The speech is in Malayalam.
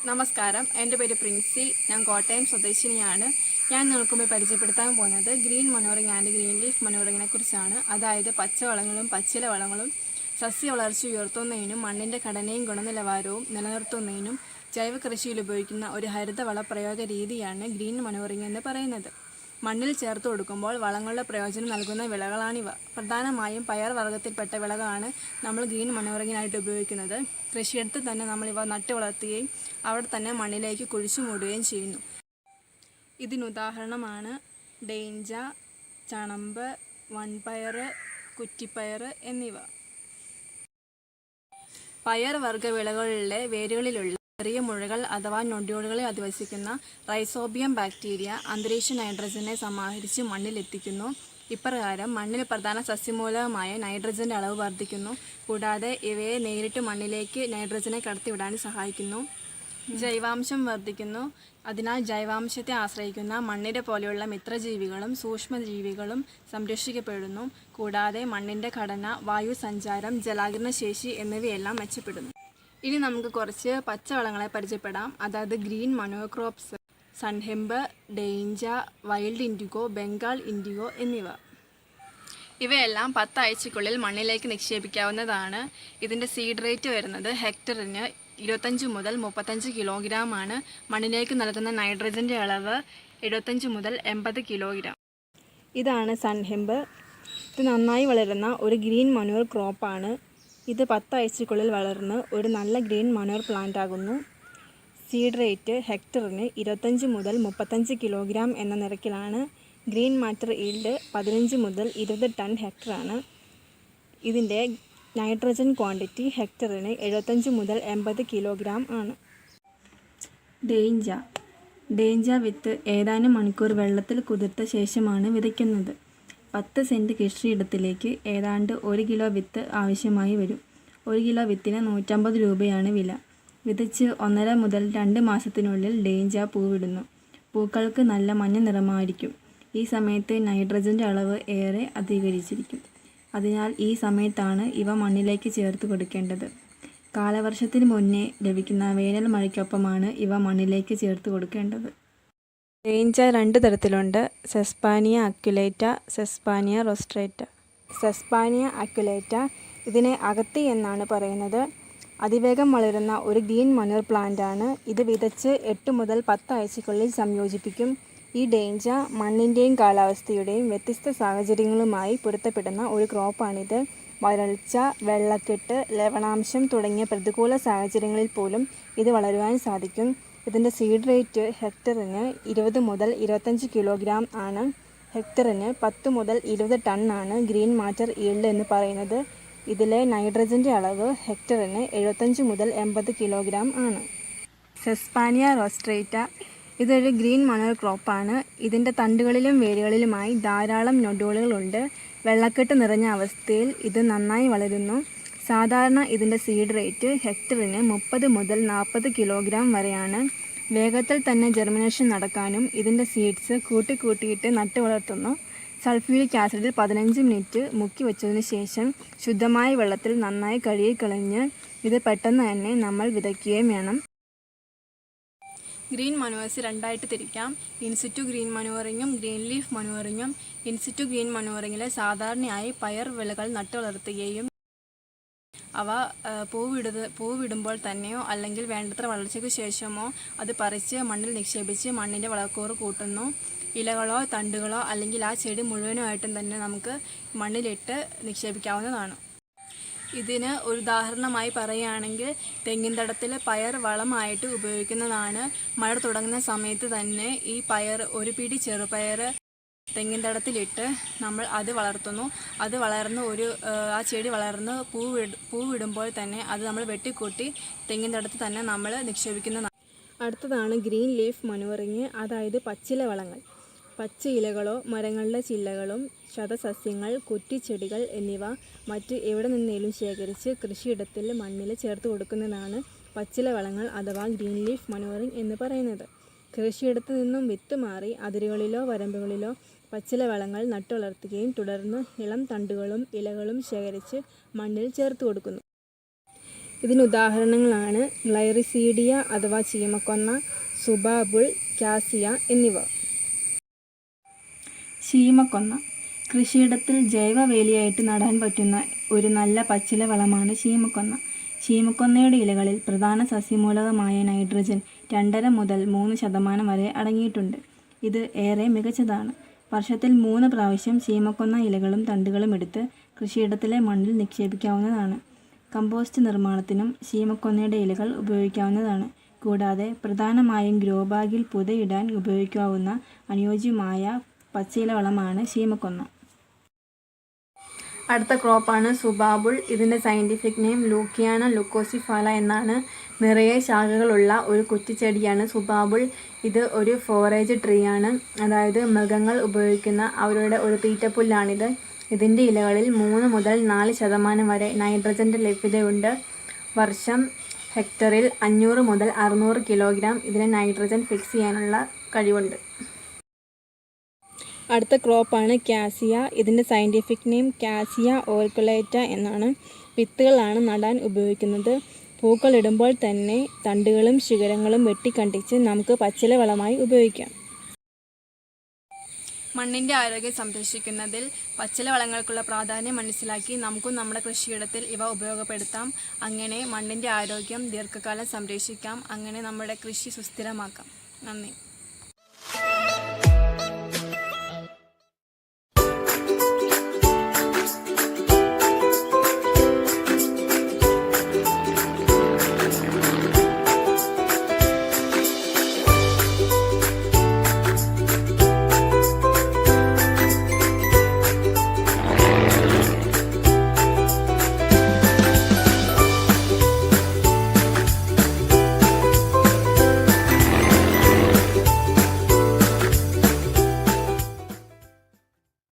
നമസ്കാരം, എൻ്റെ പേര് പ്രിൻസി. ഞാൻ കോട്ടയം സ്വദേശിനിയാണ്. ഞാൻ നിങ്ങൾക്കുമ്പോൾ പരിചയപ്പെടുത്താൻ പോകുന്നത് ഗ്രീൻ മനോറിങ് ആൻഡ് ഗ്രീൻ ലീഫ് മനോറിങ്ങിനെ കുറിച്ചാണ്. അതായത് പച്ചവളങ്ങളും പച്ചില വളങ്ങളും സസ്യ വളർച്ച ഉയർത്തുന്നതിനും മണ്ണിൻ്റെ ഘടനയും ഗുണനിലവാരവും നിലനിർത്തുന്നതിനും ജൈവ കൃഷിയിൽ ഉപയോഗിക്കുന്ന ഒരു ഹരിതവള പ്രയോഗ രീതിയാണ് ഗ്രീൻ മനോറിങ് എന്ന് പറയുന്നത്. മണ്ണിൽ ചേർത്ത് കൊടുക്കുമ്പോൾ വളങ്ങളുടെ പ്രയോജനം നൽകുന്ന വിളകളാണിവ. പ്രധാനമായും പയർ വർഗ്ഗത്തിൽപ്പെട്ട വിളകളാണ് നമ്മൾ ഗ്രീൻ മനോറിങ്ങിനായിട്ട് ഉപയോഗിക്കുന്നത്. കൃഷിയിടത്ത് തന്നെ നമ്മളിവ നട്ടു വളർത്തുകയും അവിടെ തന്നെ മണ്ണിലേക്ക് കുഴിച്ചു മൂടുകയും ചെയ്യുന്നു. ഇതിനുദാഹരണമാണ് ഡേഞ്ച, ചണമ്പ്, വൻപയർ, കുറ്റിപ്പയർ എന്നിവ. പയർ വർഗ്ഗ വിളകളിലെ വേരുകളിലുള്ള ചെറിയ മുഴകൾ അഥവാ നൊഡ്യൂളുകളിൽ അധിവസിക്കുന്ന റൈസോബിയം ബാക്ടീരിയ അന്തരീക്ഷ നൈട്രജനെ സമാഹരിച്ച് മണ്ണിലെത്തിക്കുന്നു. ഇപ്രകാരം മണ്ണിൽ പ്രധാന സസ്യമൂലകമായ നൈട്രജൻ്റെ അളവ് വർദ്ധിക്കുന്നു. കൂടാതെ ഇവയെ നേരിട്ട് മണ്ണിലേക്ക് നൈട്രജനെ കടത്തിവിടാൻ സഹായിക്കുന്നു. ജൈവാംശം വർദ്ധിക്കുന്നു. അതിനാൽ ജൈവാംശത്തെ ആശ്രയിക്കുന്ന മണ്ണിര പോലെയുള്ള മിത്രജീവികളും സൂക്ഷ്മജീവികളും സംരക്ഷിക്കപ്പെടുന്നു. കൂടാതെ മണ്ണിൻ്റെ ഘടന, വായു സഞ്ചാരം, ജലാകിരണശേഷി എന്നിവയെല്ലാം മെച്ചപ്പെടുന്നു. ഇനി നമുക്ക് കുറച്ച് പച്ചവളങ്ങളെ പരിചയപ്പെടാം. അതായത് green manure crops, sunhemp, dhaincha, wild indigo, Bengal indigo എന്നിവ. ഇവയെല്ലാം 10 ആഴ്ചയ്ക്കുള്ളിൽ മണ്ണിലേക്ക് നിക്ഷേപിക്കാവുന്നതാണ്. ഇതിൻ്റെ സീഡ് റേറ്റ് വരുന്നത് ഹെക്ടറിന് 25 മുതൽ 35 കിലോഗ്രാം ആണ്. മണ്ണിലേക്ക് നൽകുന്ന നൈട്രജൻ്റെ അളവ് 75 മുതൽ 80 കിലോഗ്രാം. ഇതാണ് സൺഹെമ്പ്. ഇത് നന്നായി വളരുന്ന ഒരു ഗ്രീൻ മനോർ ക്രോപ്പാണ്. ഇത് 10 ആഴ്ചയ്ക്കുള്ളിൽ വളർന്ന് ഒരു നല്ല ഗ്രീൻ മനോർ പ്ലാന്റ് ആകുന്നു. സീഡ് റേറ്റ് ഹെക്ടറിന് 25 മുതൽ 35 കിലോഗ്രാം എന്ന നിരക്കിലാണ്. ഗ്രീൻ മാറ്റർ ഈൽഡ് 15 മുതൽ 20 ടൺ ഹെക്ടറാണ്. ഇതിൻ്റെ നൈട്രജൻ ക്വാണ്ടിറ്റി ഹെക്ടറിന് 75 മുതൽ 80 കിലോഗ്രാം ആണ്. ഡേഞ്ച വിത്ത് ഏതാനും മണിക്കൂർ വെള്ളത്തിൽ കുതിർത്ത ശേഷമാണ് വിതയ്ക്കുന്നത്. 10 സെൻറ്റ് കൃഷിയിടത്തിലേക്ക് ഏതാണ്ട് 1 കിലോ വിത്ത് ആവശ്യമായി വരും. 1 കിലോ വിത്തിന് 150 രൂപയാണ് വില. വിതച്ച് 1.5 മുതൽ 2 മാസത്തിനുള്ളിൽ ഡേഞ്ച പൂവിടുന്നു. പൂക്കൾക്ക് നല്ല മഞ്ഞ നിറമായിരിക്കും. ഈ സമയത്ത് നൈട്രജൻ്റെ അളവ് ഏറെ അധികരിച്ചിരിക്കും. അതിനാൽ ഈ സമയത്താണ് ഇവ മണ്ണിലേക്ക് ചേർത്ത് കൊടുക്കേണ്ടത്. കാലവർഷത്തിന് മുന്നേ ലഭിക്കുന്ന വേനൽ മഴയ്ക്കൊപ്പമാണ് ഇവ മണ്ണിലേക്ക് ചേർത്ത് കൊടുക്കേണ്ടത്. ഡേഞ്ച 2 തരത്തിലുണ്ട്: സെസ്പാനിയ അക്യുലേറ്റ, സെസ്പാനിയ റോസ്ട്രേറ്റ. സെസ്പാനിയ അക്യുലേറ്റ ഇതിനെ അകത്തി എന്നാണ് പറയുന്നത്. അതിവേഗം വളരുന്ന ഒരു ഗ്രീൻ മനോർ പ്ലാന്റ് ആണ്. ഇത് വിതച്ച് 8 മുതൽ 10 ആഴ്ചയ്ക്കുള്ളിൽ സംയോജിപ്പിക്കും. ഈ ഡേഞ്ച മണ്ണിൻ്റെയും കാലാവസ്ഥയുടെയും വ്യത്യസ്ത സാഹചര്യങ്ങളുമായി പൊരുത്തപ്പെടുന്ന ഒരു ക്രോപ്പാണിത്. വരൾച്ച, വെള്ളക്കെട്ട്, ലവണാംശം തുടങ്ങിയ പ്രതികൂല സാഹചര്യങ്ങളിൽ പോലും ഇത് വളരുവാൻ സാധിക്കും. ഇതിൻ്റെ സീഡ് റേറ്റ് ഹെക്ടറിന് 20 മുതൽ 25 കിലോഗ്രാം ആണ്. ഹെക്ടറിന് 10 മുതൽ 20 ടൺ ആണ് ഗ്രീൻ മാറ്റർ ഈൽഡ് എന്ന് പറയുന്നത്. ഇതിലെ നൈട്രജൻ്റെ അളവ് ഹെക്ടറിന് 75 മുതൽ 80 കിലോഗ്രാം ആണ്. സെസ്പാനിയ റോസ്ട്രേറ്റ ഇതൊരു ഗ്രീൻ മനോർ ക്രോപ്പാണ്. ഇതിൻ്റെ തണ്ടുകളിലും വേരുകളിലുമായി ധാരാളം നൊഡ്യൂളുകളുണ്ട്. വെള്ളക്കെട്ട് നിറഞ്ഞ അവസ്ഥയിൽ ഇത് നന്നായി വളരുന്നു. സാധാരണ ഇതിൻ്റെ സീഡ് റേറ്റ് ഹെക്ടറിന് 30 മുതൽ 40 കിലോഗ്രാം വരെയാണ്. വേഗത്തിൽ തന്നെ ജെർമിനേഷൻ നടക്കാനും ഇതിൻ്റെ സീഡ്സ് കൂട്ടിയിട്ട് നട്ടു വളർത്തുന്നു. സൾഫ്യൂരിക് ആസിഡിൽ 15 മിനിറ്റ് മുക്കി വെച്ചതിന് ശേഷം ശുദ്ധമായ വെള്ളത്തിൽ നന്നായി കഴുകിക്കളഞ്ഞ് ഇത് പെട്ടെന്ന് തന്നെ നമ്മൾ വിതയ്ക്കുകയും വേണം. ഗ്രീൻ മനോവേഴ്സ് 2ആയിട്ട് തിരിക്കാം: ഇൻസിറ്റു ഗ്രീൻ മനോറിങ്ങും ഗ്രീൻ ലീഫ് മനോറിങ്ങും. ഇൻസിറ്റു ഗ്രീൻ മനോറിങ്ങിൽ സാധാരണയായി പയർ വിളകൾ നട്ടു വളർത്തുകയും അവ പൂവിടുമ്പോൾ തന്നെയോ അല്ലെങ്കിൽ വേണ്ടത്ര വളർച്ചയ്ക്ക് ശേഷമോ അത് പറിച്ച് മണ്ണിൽ നിക്ഷേപിച്ച് മണ്ണിൻ്റെ വളക്കൂറ് കൂട്ടുന്നു. ഇലകളോ തണ്ടുകളോ അല്ലെങ്കിൽ ആ ചെടി മുഴുവനുമായിട്ടും തന്നെ നമുക്ക് മണ്ണിലിട്ട് നിക്ഷേപിക്കാവുന്നതാണ്. ഇതിന് ഒരു ഉദാഹരണമായി പറയുകയാണെങ്കിൽ തെങ്ങിൻ തടത്തിൽ പയർ വളമായിട്ട് ഉപയോഗിക്കുന്നതാണ്. മഴ തുടങ്ങുന്ന സമയത്ത് തന്നെ ഈ ഒരു പിടി ചെറുപയർ തെങ്ങിൻ തടത്തിലിട്ട് നമ്മൾ അത് വളർത്തുന്നു. അത് വളർന്ന് ആ ചെടി വളർന്ന് പൂവിടുമ്പോൾ തന്നെ അത് നമ്മൾ വെട്ടിക്കൂട്ടി തെങ്ങിൻ തടത്തിൽ തന്നെ നമ്മൾ നിക്ഷേപിക്കുന്നതാണ്. അടുത്തതാണ് ഗ്രീൻ ലീഫ് മനോറിങ്, അതായത് പച്ചില വളങ്ങൾ. പച്ച ഇലകളോ മരങ്ങളുടെ ചില്ലകളും ശതസസ്യങ്ങൾ, കുറ്റിച്ചെടികൾ എന്നിവ മറ്റ് എവിടെ നിന്നേലും ശേഖരിച്ച് കൃഷിയിടത്തിൽ മണ്ണിൽ ചേർത്ത് കൊടുക്കുന്നതാണ് പച്ചില വളങ്ങൾ അഥവാ ഗ്രീൻ ലീഫ് മനോറിങ് എന്ന് പറയുന്നത്. കൃഷിയിടത്തു നിന്നും വിത്ത് മാറി അതിരുകളിലോ വരമ്പുകളിലോ പച്ചില വളങ്ങൾ നട്ടുവളർത്തുകയും തുടർന്ന് ഇളം തണ്ടുകളും ഇലകളും ശേഖരിച്ച് മണ്ണിൽ ചേർത്ത് കൊടുക്കുന്നു. ഇതിന് ഉദാഹരണങ്ങളാണ് ഗ്ലൈറിസീഡിയ അഥവാ ചീമക്കൊന്ന, സുബാബുൾ, കാസിയ എന്നിവ. ചീമക്കൊന്ന കൃഷിയിടത്തിൽ ജൈവവേലിയായിട്ട് നടാൻ പറ്റുന്ന ഒരു നല്ല പച്ചില വളമാണ് ചീമക്കൊന്ന. ചീമക്കൊന്നയുടെ ഇലകളിൽ പ്രധാന സസ്യമൂലകമായ നൈട്രജൻ 2.5 മുതൽ 3% വരെ അടങ്ങിയിട്ടുണ്ട്. ഇത് ഏറെ മികച്ചതാണ്. വർഷത്തിൽ 3 പ്രാവശ്യം ചീമക്കൊന്ന ഇലകളും തണ്ടുകളും എടുത്ത് കൃഷിയിടത്തിലെ മണ്ണിൽ നിക്ഷേപിക്കാവുന്നതാണ്. കമ്പോസ്റ്റ് നിർമ്മാണത്തിനും ചീമക്കൊന്നയുടെ ഇലകൾ ഉപയോഗിക്കാവുന്നതാണ്. കൂടാതെ പ്രധാനമായും ഗ്രോ ബാഗിൽ പുതയിടാൻ ഉപയോഗിക്കാവുന്ന അനുയോജ്യമായ പച്ചില വളമാണ് ചീമക്കൊന്ന. അടുത്ത ക്രോപ്പാണ് സുബാബുൾ. ഇതിൻ്റെ സയൻറ്റിഫിക് നെയിം ലൂക്കിയാന ലുക്കോസിഫാല എന്നാണ്. നിറയെ ശാഖകളുള്ള ഒരു കുറ്റിച്ചെടിയാണ് സുബാബുൾ. ഇത് ഒരു ഫോറേജ് ട്രീ ആണ്, അതായത് മൃഗങ്ങൾ ഉപയോഗിക്കുന്ന അവരുടെ ഒരു തീറ്റപ്പുല്ലാണിത്. ഇതിൻ്റെ ഇലകളിൽ 3 മുതൽ 4% വരെ നൈട്രജൻ്റെ ലഭ്യതയുണ്ട്. വർഷം ഹെക്ടറിൽ 500 മുതൽ 600 കിലോഗ്രാം ഇതിന് നൈട്രജൻ ഫിക്സ് ചെയ്യാനുള്ള കഴിവുണ്ട്. അടുത്ത ക്രോപ്പാണ് കാസിയ. ഇതിൻ്റെ സയൻറ്റിഫിക് നെയിം കാസിയ ഓർക്കുലേറ്റ എന്നാണ്. വിത്തുകളാണ് നടാൻ ഉപയോഗിക്കുന്നത്. പൂക്കൾ ഇടുമ്പോൾ തന്നെ തണ്ടുകളും ശിഖരങ്ങളും വെട്ടിക്കണ്ടിച്ച് നമുക്ക് പച്ചില വളമായി ഉപയോഗിക്കാം. മണ്ണിൻ്റെ ആരോഗ്യം സംരക്ഷിക്കുന്നതിൽ പച്ചില വളങ്ങൾക്കുള്ള പ്രാധാന്യം മനസ്സിലാക്കി നമുക്കും നമ്മുടെ കൃഷിയിടത്തിൽ ഇവ ഉപയോഗപ്പെടുത്താം. അങ്ങനെ മണ്ണിൻ്റെ ആരോഗ്യം ദീർഘകാലം സംരക്ഷിക്കാം. അങ്ങനെ നമ്മുടെ കൃഷി സുസ്ഥിരമാക്കാം. നന്ദി.